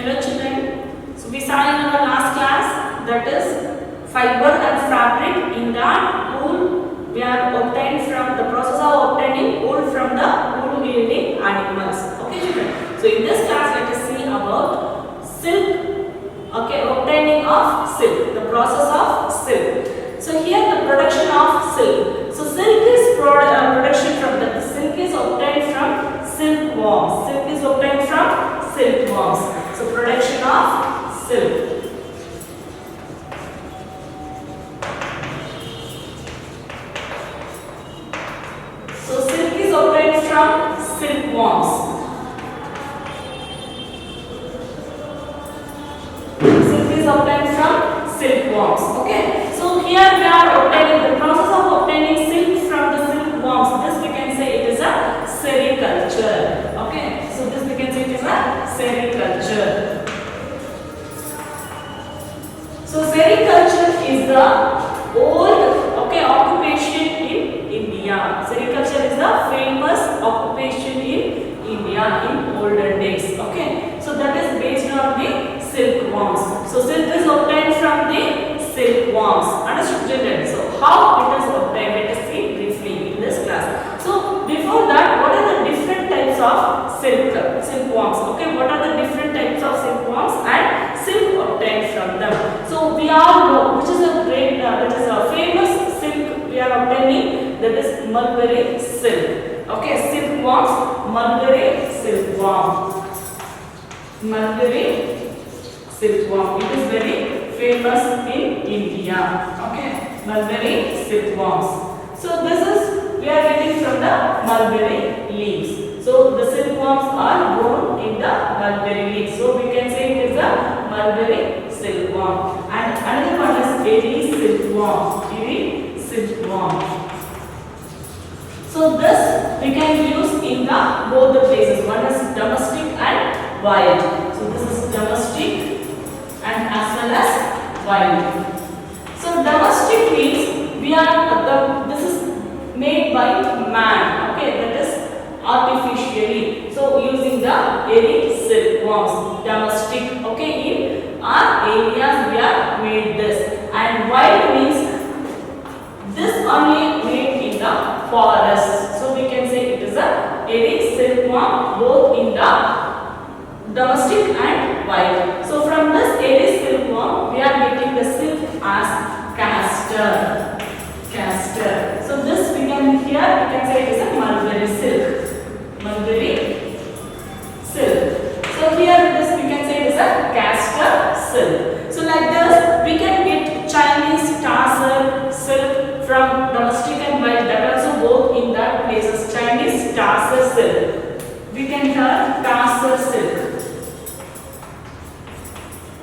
Hello children. So we saw in our last class that is fiber and fabric in the wool we are obtained from the process of obtaining wool from the wool yielding animals. Okay children. So in this class let us see about silk. Okay, obtaining of silk, the process of silk. So here the production of silk. So silk is production from the silk is obtained from silkworms. Silk is obtained from silkworms. So production of silk. So silk is obtained from silkworms. Silk is obtained from silkworms. Okay. So here we are obtaining the process of obtaining silk from the silkworms. This we can say it is a sericulture. Okay. So this we can say it is a sericulture. So sericulture is the old occupation in India. Sericulture is the famous occupation in India in olden days. Okay. So that is based on the silkworms. So silk is obtained from the silkworms. Understood children? So how it is obtained? Let us see briefly in this class. So before that, what are the different types of silkworms? Okay, what are the different types of silkworms and silk obtained from them? So we all know which is a great, that is a famous silk we are obtaining. That is mulberry silk. Okay, silkworms, mulberry silkworm. Mulberry silkworm. It is very famous in India. Okay, mulberry silkworms. So this is we are getting from the mulberry leaves. So the silkworms are grown in the mulberry leaves. So we can say it is a mulberry silkworm. And another one is airy silkworm. Airy silkworm. So this we can use in the both the places. One is domestic and wild. So this is domestic and as well as wild. So domestic means we are this is made by man. Okay, that is artificially. So using the airy silkworms, domestic. Okay, in our areas we are made this. And wild means this only made in the forest. So we can say it is a airy silkworm both in the domestic and wild. So from this airy silkworm we are getting the silk as castor. Castor. So this we can here we can say it is a mulberry silk. Mulberry silk. So here this we can say it is a castor silk. So like this we can get Chinese tassel silk from domestic and wild. That also both in that places. Chinese tassel silk. We can have tassel silk.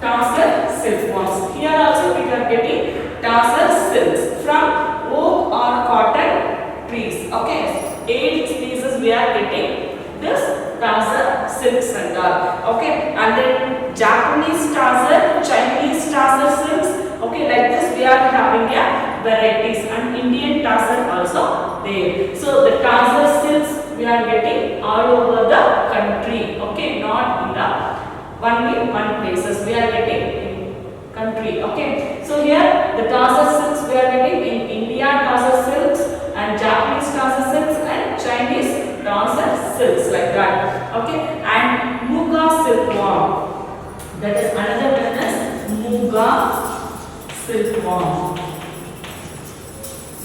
Tassel silkworms. Here also we are getting tassel silks from oak or cotton trees. Okay, 8 species we are getting this tassel silks and all. Okay, and then Japanese tassel, Chinese tassel silks. Okay, like this we are having a varieties, and Indian tassel also there. So the tassel silks we are getting all over the country. Okay, not in the only one places we are getting in country. Okay, so here the tassel silks we are getting in India tassel silks and Japanese tassel silks and Chinese tassel silks like that. Okay, and Muga silkworm. That is another one is Muga silkworm.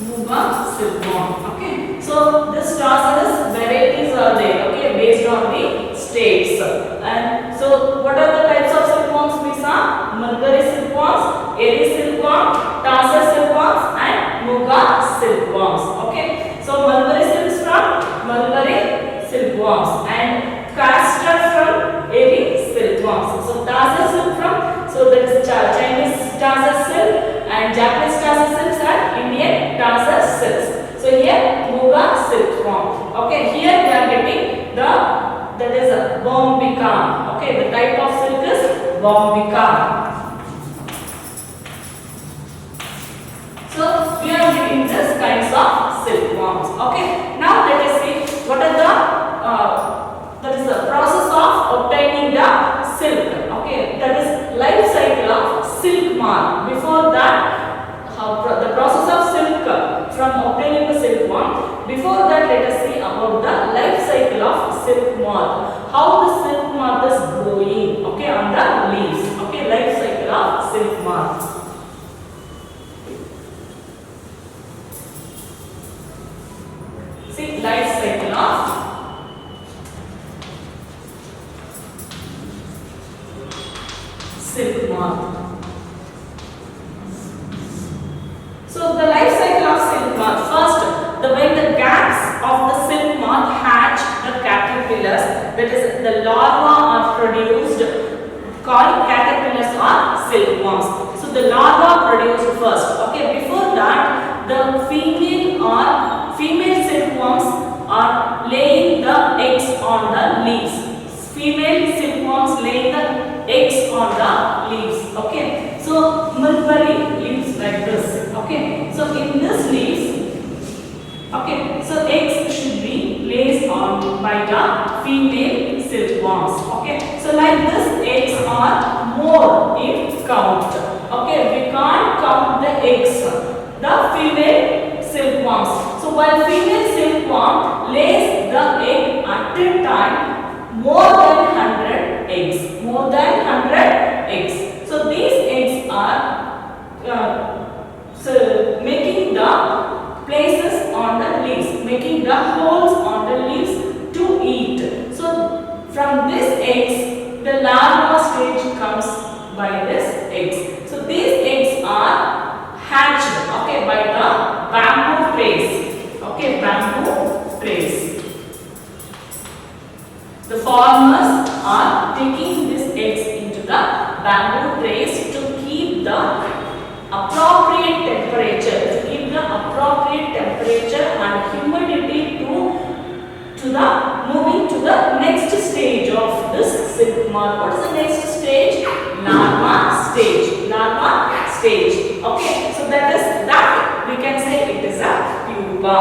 Muga silkworm. Okay, so this tassel varieties are there. Okay, based on the states. And so what are the types of silkworms we saw? Mulberry silkworms, airy silkworm, tassel silkworms and Muga silkworms. Okay, so mulberry silks from mulberry silkworms and castor from airy silkworms. So tassel silk from, so that is Chinese tassel silk and Japanese tassel silks and Indian tassel silks. So here Muga silkworm. Okay, here we are getting the that is a Bombyca. Okay, the type of silk is Bombyca. So we are getting this kinds of silkworms. Okay, now let us see what are the that is the process of obtaining the silk. Okay, Before that, let us see about the life cycle of silk moth. How the silk moth is growing, okay, on the leaves. Okay, life cycle of silk moth. See, life cycle of silk moth. So the life cycle of silk moth. First, when the gaps of the silk moth hatch the caterpillars, that is the larvae are produced, called caterpillars or silkworms. So the larvae produced first. Okay, before that, the female silkworms are laying the eggs on the leaves. Female silkworms lay the eggs on the leaves. Okay, so mulberry leaves like this. Okay, so in this leaves, okay, so eggs should be placed on by the female silkworms. Okay, so like this, eggs are more in count. Okay, we can't count the eggs. The female silkworms. So while female silkworm lays the egg at a time, more than 100 eggs. More than 100 eggs. So these eggs are making the places on the leaves, making the holes on the leaves to eat. So from this eggs, the larva stage comes by this eggs. So these eggs are hatched, okay, by the bamboo trays. Okay, bamboo trays. The farmers are taking these eggs into the bamboo trays to keep the appropriate temperature, and humidity to the moving to the next stage of this silk moth. What is the next stage? Larva stage. Larva stage. Okay, so that we can say it is a pupa.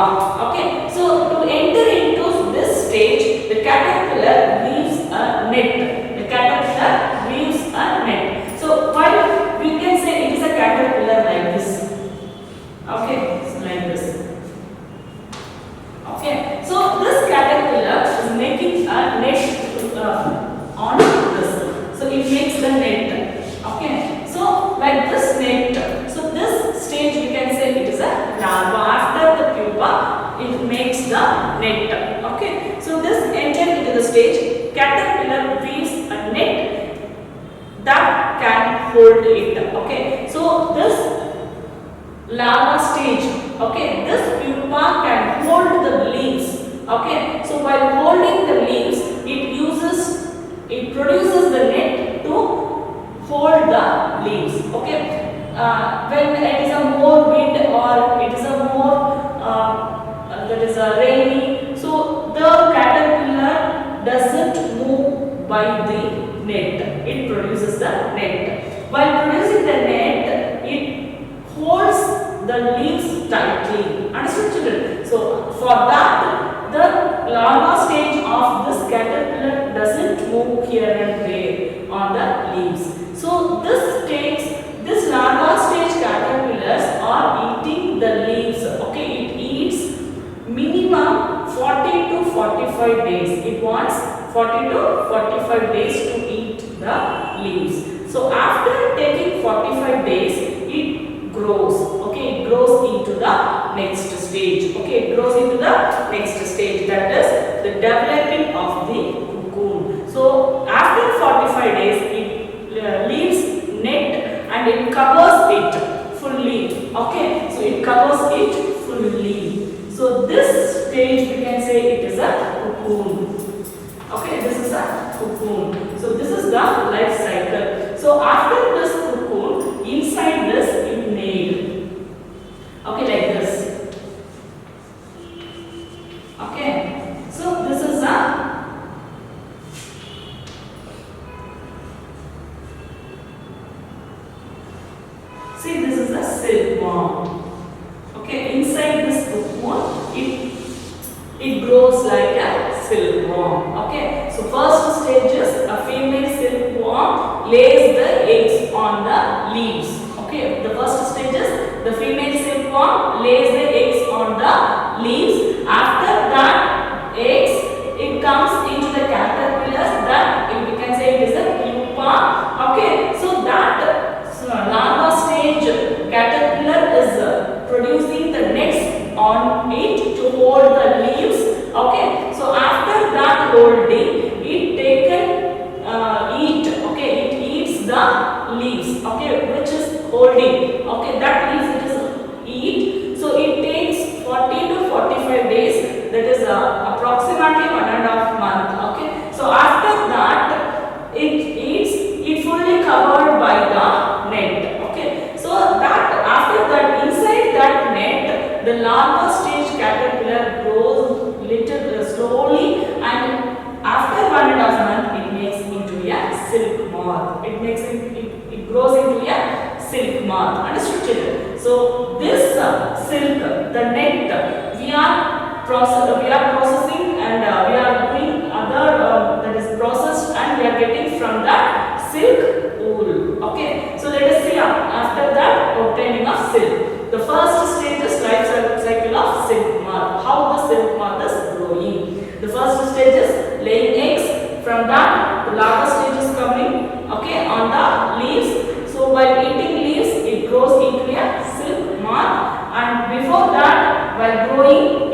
Okay, so to enter into this stage, the caterpillar weaves a net. The caterpillar weaves a net. So while we can say it is a caterpillar like this. Okay, so like this. Okay, so this caterpillar is making a net on this. So it makes the net. Okay, so like this net. So this stage we can say it is a larva. After the pupa, it makes the net. Okay, so this entered into the stage. Caterpillar weaves a net that can hold it. Okay, so this larva stage, okay, this pupa can hold the leaves. Okay, so while holding the leaves, it produces the net to hold the leaves. Okay, when it is a more wind or it is a more that is a rainy, so the caterpillar doesn't move by the net. It produces the net. While producing the net, it holds the leaves tightly. Understood, children? So for that, the larva stage of this caterpillar doesn't move here and there on the leaves. So this larva stage caterpillars are eating the leaves. Okay, it eats minimum 40 to 45 days. It wants 40 to 45 days to eat the leaves. So after taking 45 days, it grows. Okay, it grows into the next stage. Okay, it grows into the next stage, that is the developing of the cocoon. So after 45 days, it leaves net and it covers it fully. Okay, so it covers it fully. So this stage we can say it is a cocoon. Okay, this is a cocoon. So this is the life cycle. So after this cocoon, inside this it made. Okay, like this. Okay, so this is a see, this is a silkworm. Okay, inside this cocoon, it grows like a silkworm. Okay, so first stage is a female silkworm lays the eggs on the leaves. Okay, the first stage is the female silkworm lays the eggs on the leaves. After moth. It grows into a silk moth. Understood, children? So this silk, the net, we are processing and we are doing other that is processed and we are getting from that silk wool. Okay. So let us see after that obtaining of silk. The first stage is life cycle of silk moth. How the silk moth is growing. The first stage is laying eggs. From that, the larva stage is coming. Okay, on the leaves. So while eating leaves, it grows into a silk moth. And before that, while growing,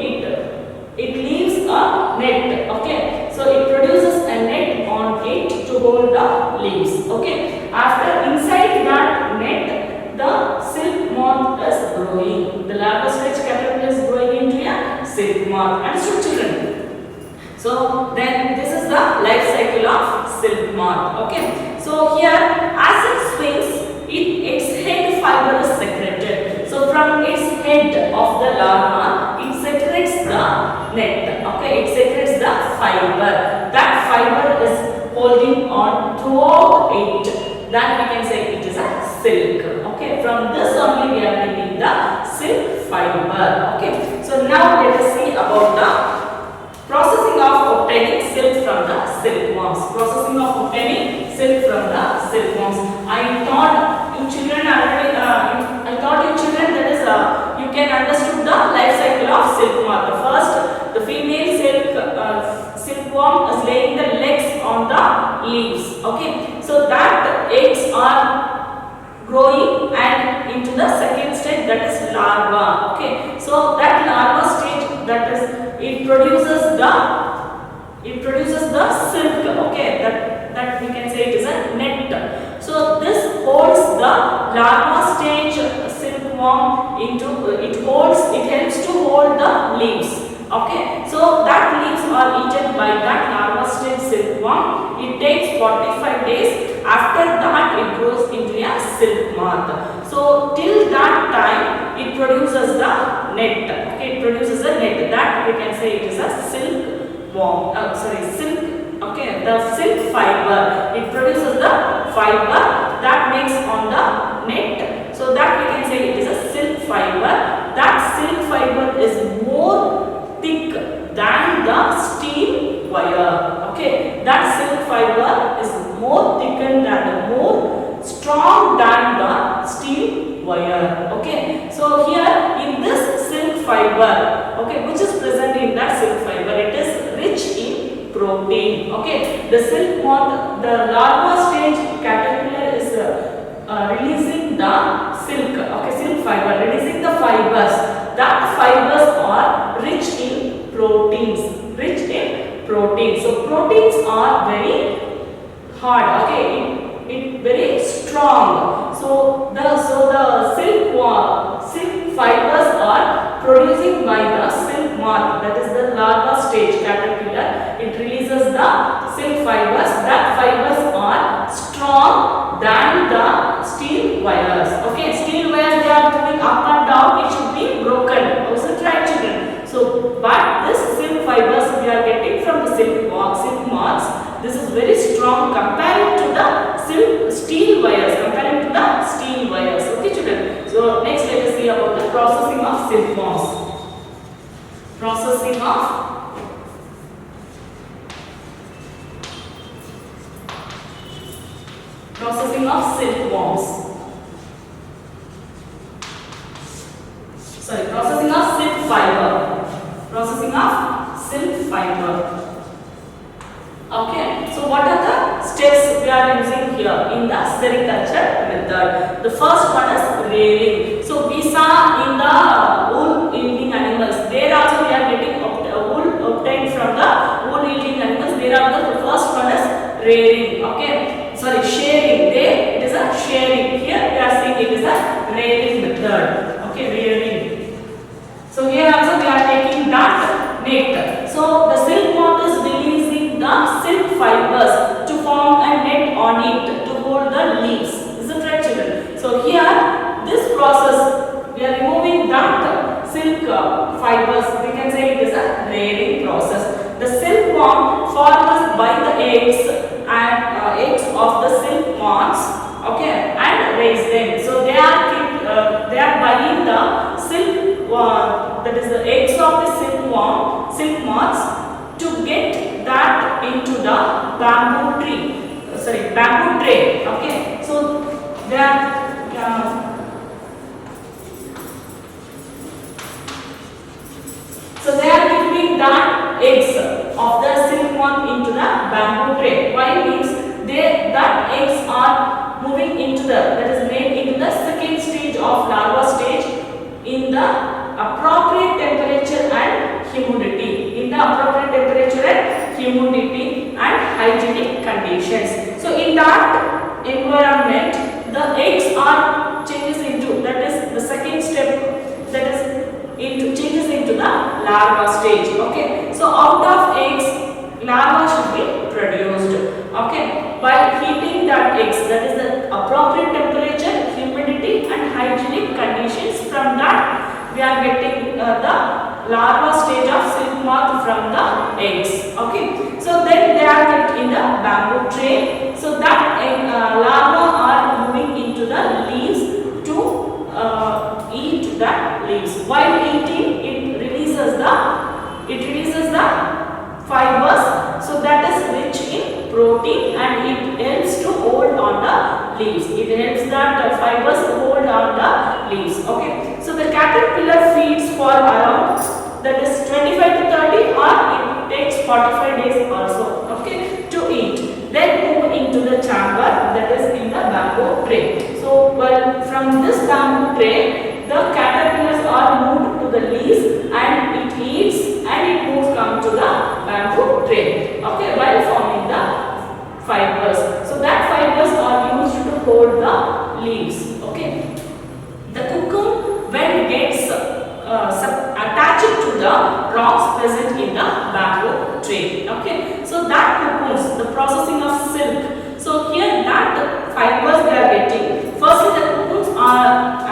it leaves a net. Okay, so it produces a net on it to hold the leaves. Okay, after inside that net, the silk moth is growing. The larva stage caterpillar is growing into a silk moth. Understood, children? So then this is the life cycle of silk moth. Okay, so here as it swings, its head fiber is secreted. So from its head of the larva, it secretes the net. Okay, it secretes the fiber. That fiber is holding on throughout it. That we can say it is a silk. Okay, from this only we are getting the silk fiber. Okay, so now let us see about the processing of obtaining silk from the silkworms. Processing of obtaining silk from the silkworms. I thought you children already. I thought you children that is you can understood the life cycle of silk moth. The first, the female silkworm is laying the legs on the leaves. Okay, so that eggs are growing and into the second stage, that is larva. Okay, so that larva stage, that is it produces the silk. Okay, that we can say it is a net. So this holds the larva stage silkworm into it helps to hold the leaves. Okay, so that leaves are eaten by that larva stage silkworm. It takes 45 days. After that, it grows into a silk moth. So till that time, it produces the net. Okay, it produces a net. That we can say it is a silkworm. Silk. Okay, the silk fiber. It produces the fiber that makes on the net. So that we can say it is a silk fiber. That silk fiber is more thick than the steel wire. Okay, that silk fiber is more thickened and more strong than the steel wire. Okay, so here in this silk fiber, okay, which is present in that silk fiber, it is rich in protein. Okay, the silk moth, the larva stage caterpillar is releasing the silk. Okay, silk fiber, releasing the fibers. That fibers are rich in proteins. Rich in proteins. So proteins are very hard. Okay, it very strong. So the silk fibers are producing by the silk moth. That is the larva stage caterpillar. It releases the silk fibers. That fibers are strong than the steel wires. Okay, steel wires, they are moving up and down. It should be broken. Also try, children. So, but this silk fibers we are getting from the silk moths. This is very strong compared to the steel wires. Comparing to the steel wires. Okay, children. So next let us see about the processing of silkworms. Processing of silkworms. Processing of silk fiber. Processing of silk fiber. Okay, so what are the steps we are using here in the sericulture method? The first one is rearing. So we saw in the wool yielding animals, there also we are getting wool obtained from the wool yielding animals. There are the first one is rearing. Okay, sharing. There it is a sharing. Here we are saying it is a rearing method. Okay, rearing. So here also we are taking that net. So the silk moth is releasing the silk fibers to form a net on it to hold the leaves. Is it right, children? So here this process we are removing that silk fibers. We can say it is a rearing process. The silkworm forms by the eggs and eggs of the the silk moths, okay, and raise them. So they are buying the silk, that is the eggs of the silk moths to get that into the bamboo tray. Okay, so they are keeping the eggs of the silk moth into the bamboo tray. Why means that eggs are moving into that is made into the second stage of larva stage in the appropriate temperature and humidity. In the appropriate temperature and humidity and hygienic conditions. So in that environment, the eggs are changes into, that is the second step, that is changes into the larva stage. Okay, so out of eggs, larva should be produced. Okay, by heating that eggs, that is the appropriate temperature, humidity and hygienic conditions. From that we are getting the larva stage of silk moth from the eggs. Okay, so then they are kept in the bamboo tray. So that larva are moving into the leaves to eat the leaves. While eating, it releases the fibers, so that is rich in protein and it helps to hold on the leaves. It helps that the fibers hold on the leaves. Okay, so the caterpillar feeds for around, that is 25 to 30, or it takes 45 days also, okay, to eat. Then move into the chamber, that is in the bamboo tray. So from this bamboo tray, the caterpillars are moved to the leaves and it eats and it moves come to the bamboo tray. Okay, while forming the fibers. So that fibers are used to hold the leaves. Okay, the cocoon when it gets attached to the rocks present in the bamboo tray. Okay, so that cocoons, the processing of silk. So here that fibers they are getting. Firstly, the cocoons are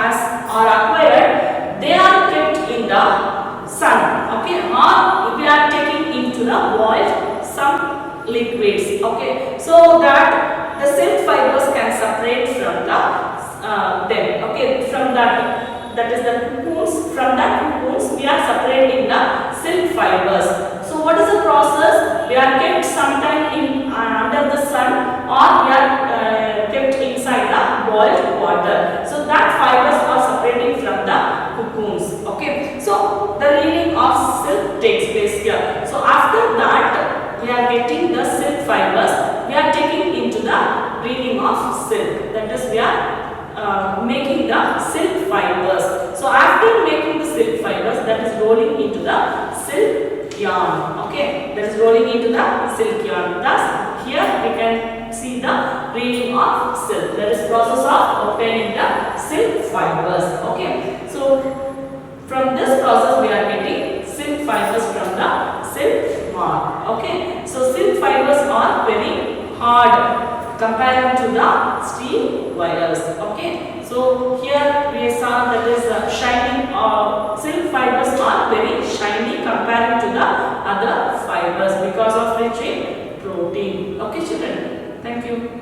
acquired. They are kept in the sun. Okay, or we are taking into the boiled some liquids. Okay, so that the silk fibers can separate from them. Okay, from that is the cocoons. From that cocoons we are separating the silk fibers. So what is the process? We are kept sometime in under the sun, or we are kept inside the boiled water. So that fibers are separating from the cocoons. Okay, so the reeling of silk takes place here. So after that we are getting the silk fibers. We are taking into the reeling of silk. That is we are making the silk fibers. So after making the silk fibers, that is rolling into the silk yarn. Okay, that is rolling into the silk yarn. Thus here we can see the reeling of silk. That is process of obtaining the silk fibers. Okay, so from this process we are getting silk fibers from the silk moth. Okay, so silk fibers are very hard compared to the steel wires. Okay, so here we saw that is shining, silk fibers are very shiny compared to the other fibers because of rich in protein. Okay children, thank you.